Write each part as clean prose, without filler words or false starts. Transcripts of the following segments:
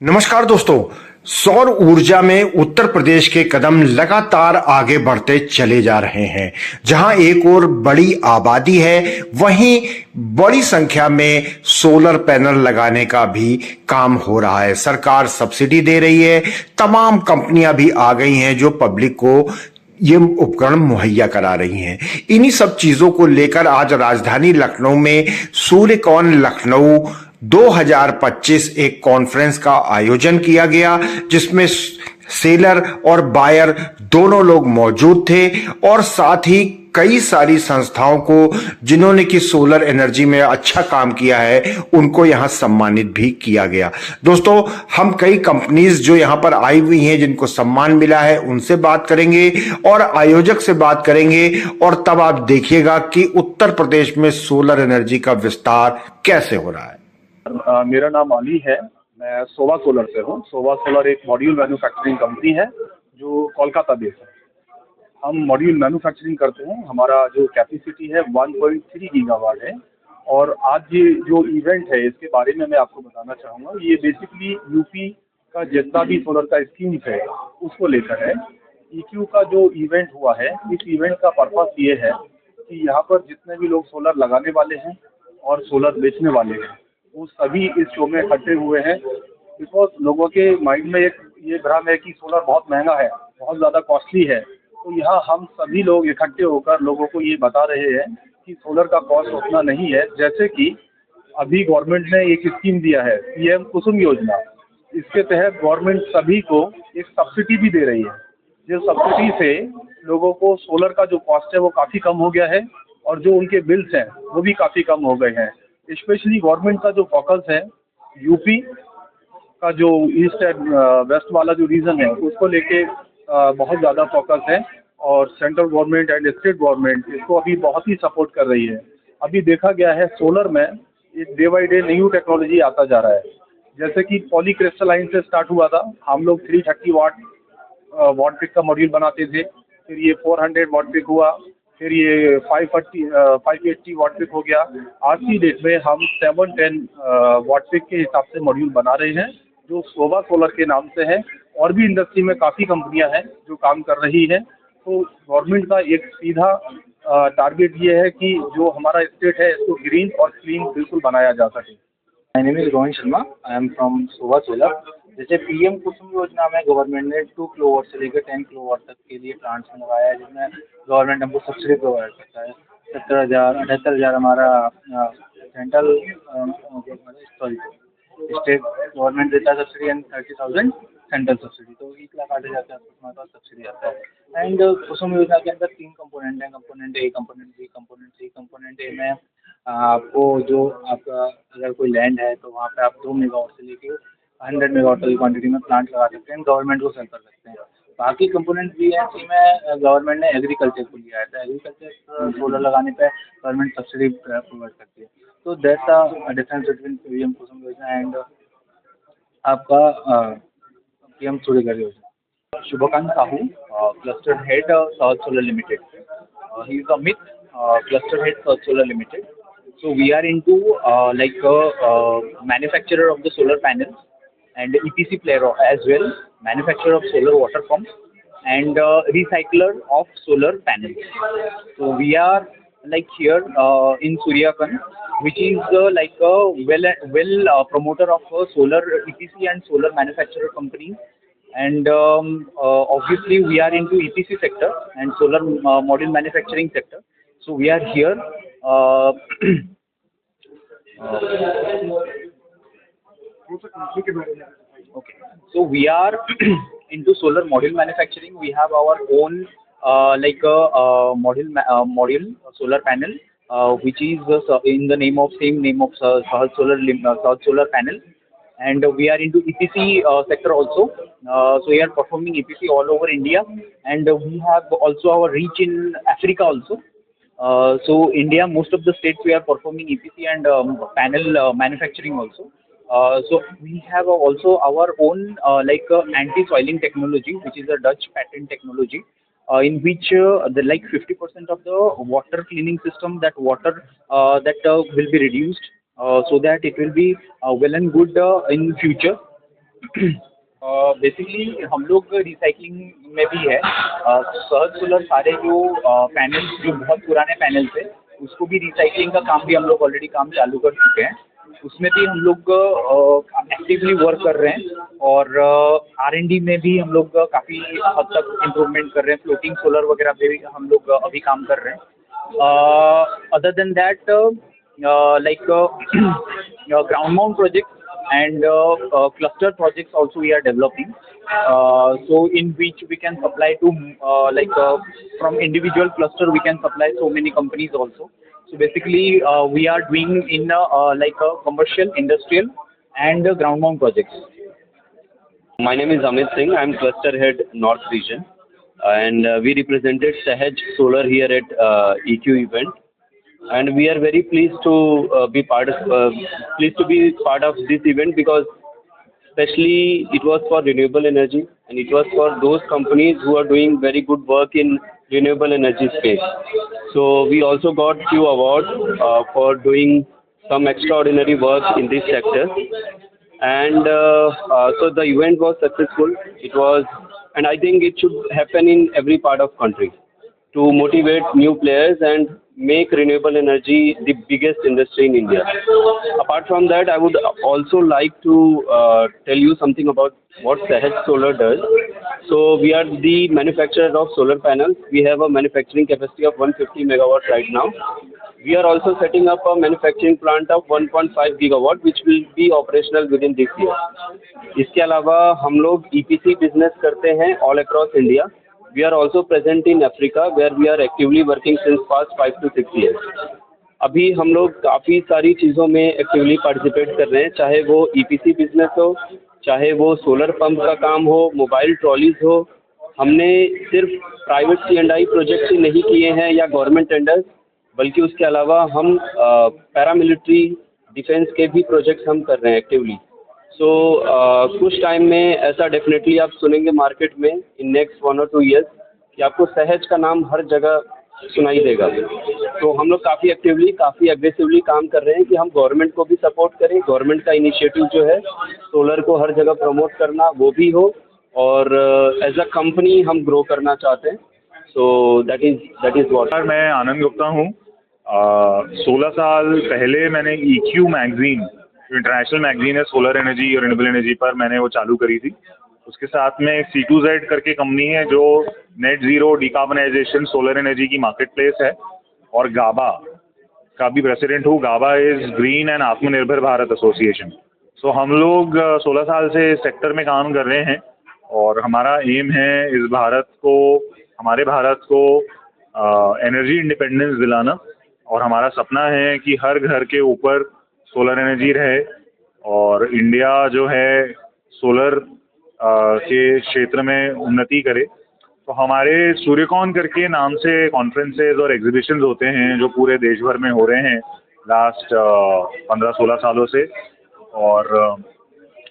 नमस्कार दोस्तों। सौर ऊर्जा में उत्तर प्रदेश के कदम लगातार आगे बढ़ते चले जा रहे हैं। जहां एक और बड़ी आबादी है, वहीं बड़ी संख्या में सोलर पैनल लगाने का भी काम हो रहा है। सरकार सब्सिडी दे रही है, तमाम कंपनियां भी आ गई हैं जो पब्लिक को ये उपकरण मुहैया करा रही हैं। इन्हीं सब चीजों को लेकर आज राजधानी लखनऊ में सूर्यकौन लखनऊ 2025 एक कॉन्फ्रेंस का आयोजन किया गया, जिसमें सेलर और बायर दोनों लोग मौजूद थे और साथ ही कई सारी संस्थाओं को जिन्होंने कि सोलर एनर्जी में अच्छा काम किया है उनको यहां सम्मानित भी किया गया। दोस्तों, हम कई कंपनीज जो यहां पर आई हुई हैं जिनको सम्मान मिला है उनसे बात करेंगे और आयोजक से बात करेंगे, और तब आप देखिएगा कि उत्तर प्रदेश में सोलर एनर्जी का विस्तार कैसे हो रहा है। मेरा नाम अली है। मैं सोवा सोलर से हूँ। सोवा सोलर एक मॉड्यूल मैन्युफैक्चरिंग कंपनी है जो कोलकाता बेस्ड है। हम मॉड्यूल मैन्युफैक्चरिंग करते हैं। हमारा जो कैपेसिटी है 1.3 गीगावाट है। और आज ये जो इवेंट है इसके बारे में मैं आपको बताना चाहूँगा। ये बेसिकली यूपी का जितना भी सोलर का स्कीम्स है उसको लेकर है। ईक्यू का जो इवेंट हुआ है, इस इवेंट का पर्पस ये है कि यहाँ पर जितने भी लोग सोलर लगाने वाले हैं और सोलर बेचने वाले हैं वो सभी इस शो में इकट्ठे हुए हैं। बिकॉज लोगों के माइंड में एक ये भ्रम है कि सोलर बहुत महंगा है, बहुत ज़्यादा कॉस्टली है। तो यहाँ हम सभी लोग इकट्ठे होकर लोगों को ये बता रहे हैं कि सोलर का कॉस्ट उतना नहीं है। जैसे कि अभी गवर्नमेंट ने एक स्कीम दिया है, पीएम कुसुम योजना। इसके तहत गवर्नमेंट सभी को एक सब्सिडी भी दे रही है। जिस सब्सिडी से लोगों को सोलर का जो कॉस्ट है वो काफ़ी कम हो गया है और जो उनके बिल्स हैं वो भी काफ़ी कम हो गए हैं। स्पेशली गवर्नमेंट का जो फोकस है यूपी का जो ईस्ट एंड वेस्ट वाला जो रीजन है उसको लेके बहुत ज़्यादा फोकस है। और central government and state government इसको अभी बहुत ही सपोर्ट कर रही है। अभी देखा गया है सोलर में एक day by day new technology आता जा रहा है। जैसे कि पॉलीक्रिस्टलाइन से स्टार्ट हुआ था। हम लोग 330 वाट पिक का मॉड्यूल बनाते थे। फिर ये 400 वाट पिक हुआ। फिर ये 580 वाट पिक हो गया। आज की डेट में हम 710 वाट पिक के हिसाब से मॉड्यूल बना रहे हैं जो सोवा सोलर के नाम से है। और भी इंडस्ट्री में काफ़ी कंपनियां हैं जो काम कर रही हैं। तो गवर्नमेंट का एक सीधा टारगेट ये है कि जो हमारा स्टेट है इसको ग्रीन और क्लीन बिल्कुल बनाया जा सके। My name is Rohan Sharma. I am from Sova solar. जैसे पीएम कुसुम योजना में गवर्नमेंट ने 2 किलोवाट से लेकर 10 किलोवाट तक के लिए प्लांट्स में लगाया है, जिसमें गवर्नमेंट हमको सब्सिडी प्रोवाइड करता है। 78,000 हमारा सेंट्रल सॉरी स्टेट गवर्नमेंट देता है सब्सिडी एंड 30,000 सेंट्रल सब्सिडी। तो 1,08,000 के आसपास हमारे पास सब्सिडी आता है। एंड कुसुम योजना के अंदर 3 कंपोनेंट हैं। Component A, component B, component C. Component A में आपको जो आपका अगर कोई लैंड है तो वहाँ पे आप 2 मेगावाट से लेके 100 मेगावाट की क्वांटिटी में प्लांट लगा सकते हैं, गवर्नमेंट को सेल कर सकते हैं। बाकी कंपोनेंट बी है, सी में गवर्नमेंट ने एग्रीकल्चर को लिया है। तो एग्रीकल्चर सोलर लगाने पे गवर्नमेंट सब्सिडी प्रोवाइड करती है। तो that's a difference between PM Kusum Yojana and आपका PM Suryaghar Yojana. Shubhkant Sahu, cluster head South Solar Limited. He is Amit, cluster head for Solar Limited. So we are into like a manufacturer of the solar panels and EPC player as well, manufacturer of solar water pumps and recycler of solar panels. So we are like here in Suryakan, which is like a well promoter of solar EPC and solar manufacturer companies. And obviously we are into EPC sector and solar module manufacturing sector. So we are here okay. So we are into solar module manufacturing. We have our own like a module solar panel which is in the name of same name of South Solar Panel. And we are into EPC sector also. So we are performing EPC all over India, and we have also our reach in Africa also. So India, most of the states we are performing EPC and panel manufacturing also. So we have also our own like anti-soiling technology, which is a Dutch patent technology, in which the like 50% of the water cleaning system, that water that will be reduced, so that it will be well and good in future. Basically हम लोग recycling में भी है। सहज solar सारे जो panels जो बहुत पुराने पैनल्स है उसको भी रिसाइकलिंग का काम भी हम लोग ऑलरेडी काम चालू कर चुके हैं। उसमें भी हम लोग एक्टिवली वर्क कर रहे हैं और R&D में भी हम लोग काफ़ी हद तक इम्प्रूवमेंट कर रहे हैं। फ्लोटिंग सोलर वगैरह पे भी हम लोग अभी काम कर रहे हैं। Other than that like ground mount projects and cluster projects also we are developing, so in which we can supply to from individual cluster we can supply so many companies also. So basically we are doing in like a commercial, industrial and ground mount projects. My name is Amit Singh. I am cluster head North region, and we represented Sahaj Solar here at EQ event, and we are very pleased to be part of this event, because especially it was for renewable energy and it was for those companies who are doing very good work in renewable energy space. So we also got few awards for doing some extraordinary work in this sector, and so the event was successful. It was, and I think it should happen in every part of country to motivate new players and make renewable energy the biggest industry in India. Apart from that, I would also like to tell you something about what Sahaj Solar does. So we are the manufacturer of solar panels. We have a manufacturing capacity of 150 megawatts right now. We are also setting up a manufacturing plant of 1.5 gigawatt, which will be operational within this year. इसके अलावा हम लोग EPC business करते हैं all across India. We are also present in Africa, where we are actively working since past 5 to 6 years. अभी हम लोग काफ़ी सारी चीज़ों में एक्टिवली पार्टिसिपेट कर रहे हैं, चाहे वो EPC बिजनेस हो, चाहे वो सोलर पंप का काम हो, मोबाइल ट्रॉलीज हो। हमने सिर्फ प्राइवेट C&I प्रोजेक्ट ही नहीं किए हैं या गवर्नमेंट टेंडर्स, बल्कि उसके अलावा हम पैरामिलिट्री डिफेंस के भी प्रोजेक्ट्स हम कर रहे हैं एक्टिवली। सो कुछ टाइम में ऐसा डेफिनेटली आप सुनेंगे मार्केट में इन नेक्स्ट 1 और 2 ईयर्स कि आपको सहज का नाम हर जगह सुनाई देगा। तो हम लोग काफ़ी एक्टिवली, काफ़ी एग्रेसिवली काम कर रहे हैं कि हम गवर्नमेंट को भी सपोर्ट करें। गवर्नमेंट का इनिशिएटिव जो है सोलर को हर जगह प्रमोट करना, वो भी हो, और एज अ कंपनी हम ग्रो करना चाहते हैं। So that is what. मैं आनंद गुप्ता हूँ। 16 साल पहले मैंने EQ मैगजीन, इंटरनेशनल मैगजीन है सोलर एनर्जी और रिन्यूएबल एनर्जी पर, मैंने वो चालू करी थी। उसके साथ में C2Z करके कंपनी है जो net zero decarbonisation solar energy की मार्केट प्लेस है, और गाबा का भी प्रेसिडेंट हूँ। गाबा इज़ ग्रीन एंड आत्मनिर्भर भारत एसोसिएशन। सो हम लोग 16 साल से इस सेक्टर में काम कर रहे हैं, और हमारा एम है इस भारत को, हमारे भारत को एनर्जी इंडिपेंडेंस दिलाना, और हमारा सपना है कि हर घर के ऊपर सोलर एनर्जी रहे, और इंडिया जो है सोलर के क्षेत्र में उन्नति करे। तो हमारे सूर्यकौन करके नाम से कॉन्फ्रेंसेज और एग्जीबिशंस होते हैं जो पूरे देश भर में हो रहे हैं लास्ट 15-16 सालों से, और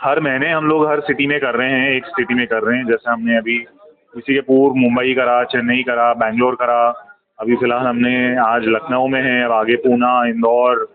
हर महीने हम लोग हर सिटी में कर रहे हैं, एक सिटी में कर रहे हैं। जैसे हमने अभी इसी के पूर्व मुंबई करा, चेन्नई करा, बेंगलोर करा, अभी फ़िलहाल हमने आज लखनऊ में है, अब आगे पूना, इंदौर,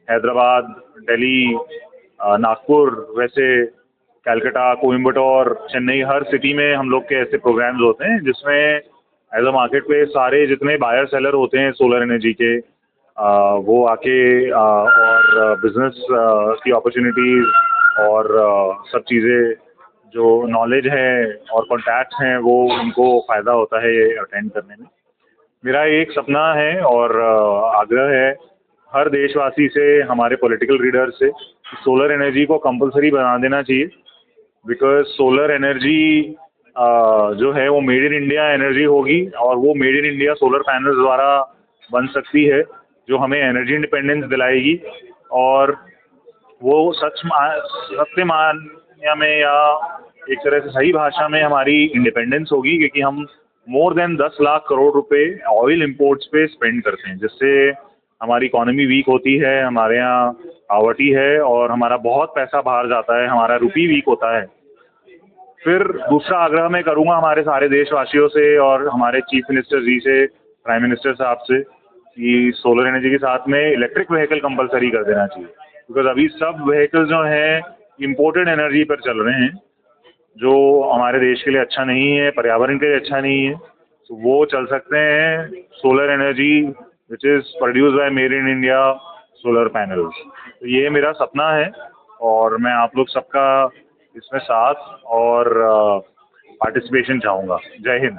हैदराबाद, दिल्ली, नागपुर, वैसे कलकत्ता, कोयम्बटूर, चेन्नई, हर सिटी में हम लोग के ऐसे प्रोग्राम्स होते हैं जिसमें एज अ मार्केट पे सारे जितने बायर सेलर होते हैं सोलर एनर्जी के, वो आके और बिजनेस की अपॉर्चुनिटीज़ और सब चीज़ें जो नॉलेज है और कॉन्टैक्ट्स हैं वो उनको फ़ायदा होता है ये अटेंड करने में। मेरा एक सपना है और आग्रह है हर देशवासी से, हमारे पॉलिटिकल लीडर से, सोलर एनर्जी को कंपलसरी बना देना चाहिए। बिकॉज सोलर एनर्जी जो है वो मेड इन इंडिया एनर्जी होगी, और वो made in India solar panels द्वारा बन सकती है जो हमें एनर्जी इंडिपेंडेंस दिलाएगी, और वो सत्य मान्य में या एक तरह से सही भाषा में हमारी इंडिपेंडेंस होगी, क्योंकि हम मोर देन 10 लाख करोड़ रुपए ऑयल इंपोर्ट्स पे स्पेंड करते हैं, जिससे हमारी इकोनॉमी वीक होती है, हमारे यहाँ आवटी है और हमारा बहुत पैसा बाहर जाता है, हमारा रुपी वीक होता है। फिर दूसरा आग्रह मैं करूँगा हमारे सारे देशवासियों से और हमारे चीफ मिनिस्टर जी से, प्राइम मिनिस्टर साहब से, कि सोलर एनर्जी के साथ में इलेक्ट्रिक व्हीकल कंपलसरी कर देना चाहिए। बिकॉज अभी सब व्हीकल जो हैं इम्पोर्टेड एनर्जी पर चल रहे हैं, जो हमारे देश के लिए अच्छा नहीं है, पर्यावरण के लिए अच्छा नहीं है, तो वो चल सकते हैं solar energy which is produce by made in India solar panels. तो ये मेरा सपना है और मैं आप लोग सबका इसमें साथ और पार्टिसिपेशन चाहूँगा। जय हिंद।